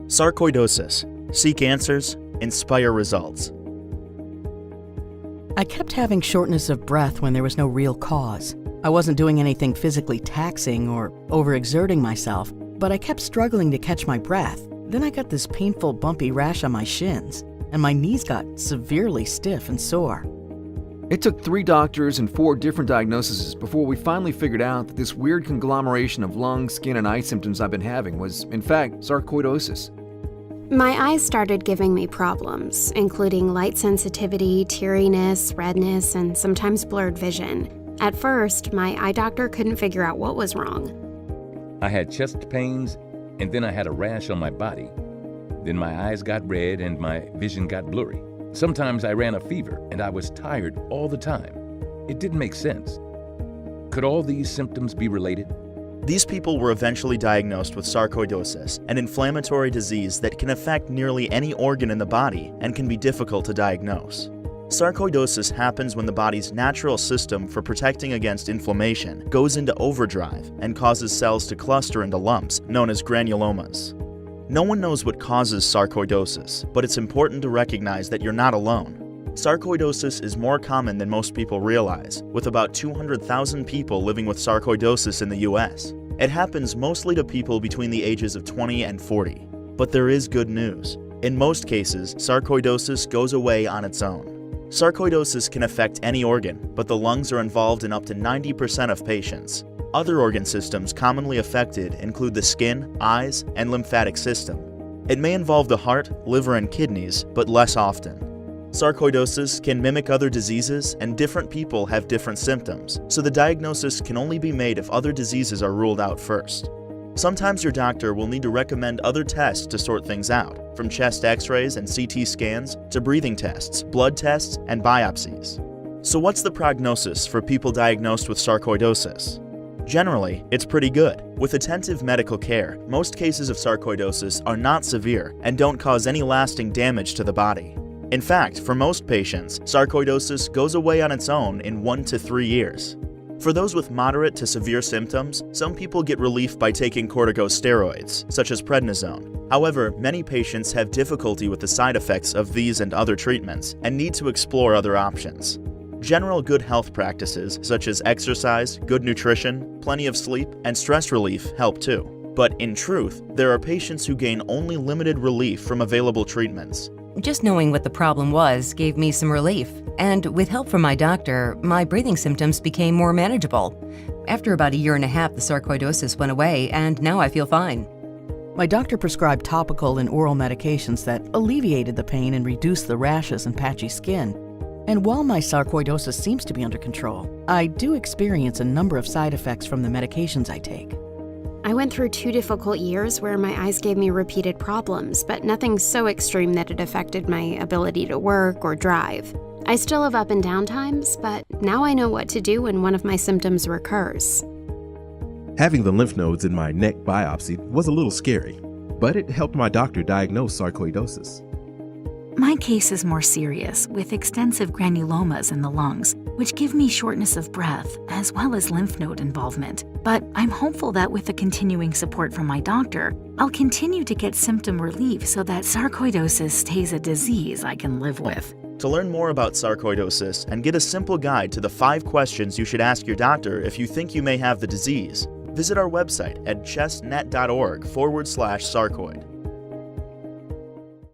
Sarcoidosis. Seek answers, inspire results. I kept having shortness of breath when there was no real cause. I wasn't doing anything physically taxing or overexerting myself, but I kept struggling to catch my breath. Then I got this painful bumpy rash on my shins, and my knees got severely stiff and sore. It took 3 doctors and 4 different diagnoses before we finally figured out that this weird conglomeration of lung, skin, and eye symptoms I've been having was, in fact, sarcoidosis. My eyes started giving me problems, including light sensitivity, teariness, redness, and sometimes blurred vision. At first, my eye doctor couldn't figure out what was wrong. I had chest pains, and then I had a rash on my body. Then my eyes got red and my vision got blurry. Sometimes I ran a fever, and I was tired all the time. It didn't make sense. Could all these symptoms be related? These people were eventually diagnosed with sarcoidosis, an inflammatory disease that can affect nearly any organ in the body and can be difficult to diagnose. Sarcoidosis happens when the body's natural system for protecting against inflammation goes into overdrive and causes cells to cluster into lumps, known as granulomas. No one knows what causes sarcoidosis, but it's important to recognize that you're not alone. Sarcoidosis is more common than most people realize, with about 200,000 people living with sarcoidosis in the US. It happens mostly to people between the ages of 20 and 40. But there is good news. In most cases, sarcoidosis goes away on its own. Sarcoidosis can affect any organ, but the lungs are involved in up to 90% of patients. Other organ systems commonly affected include the skin, eyes, and lymphatic system. It may involve the heart, liver, and kidneys, but less often. Sarcoidosis can mimic other diseases, and different people have different symptoms, so the diagnosis can only be made if other diseases are ruled out first. Sometimes your doctor will need to recommend other tests to sort things out, from chest x-rays and CT scans to breathing tests, blood tests, and biopsies. So what's the prognosis for people diagnosed with sarcoidosis? Generally, it's pretty good. With attentive medical care, most cases of sarcoidosis are not severe and don't cause any lasting damage to the body. In fact, for most patients, sarcoidosis goes away on its own in 1 to 3 years. For those with moderate to severe symptoms, some people get relief by taking corticosteroids, such as prednisone. However, many patients have difficulty with the side effects of these and other treatments and need to explore other options. General good health practices, such as exercise, good nutrition, plenty of sleep, and stress relief help too. But in truth, there are patients who gain only limited relief from available treatments. Just knowing what the problem was gave me some relief, and with help from my doctor, my breathing symptoms became more manageable. After about 1.5 years, the sarcoidosis went away, and now I feel fine. My doctor prescribed topical and oral medications that alleviated the pain and reduced the rashes and patchy skin. And while my sarcoidosis seems to be under control, I do experience a number of side effects from the medications I take. I went through 2 difficult years where my eyes gave me repeated problems, but nothing so extreme that it affected my ability to work or drive. I still have up and down times, but now I know what to do when one of my symptoms recurs. Having the lymph nodes in my neck biopsied was a little scary, but it helped my doctor diagnose sarcoidosis. My case is more serious, with extensive granulomas in the lungs, which give me shortness of breath, as well as lymph node involvement. But I'm hopeful that with the continuing support from my doctor, I'll continue to get symptom relief so that sarcoidosis stays a disease I can live with. To learn more about sarcoidosis and get a simple guide to the 5 questions you should ask your doctor if you think you may have the disease, visit our website at chestnet.org/sarcoid.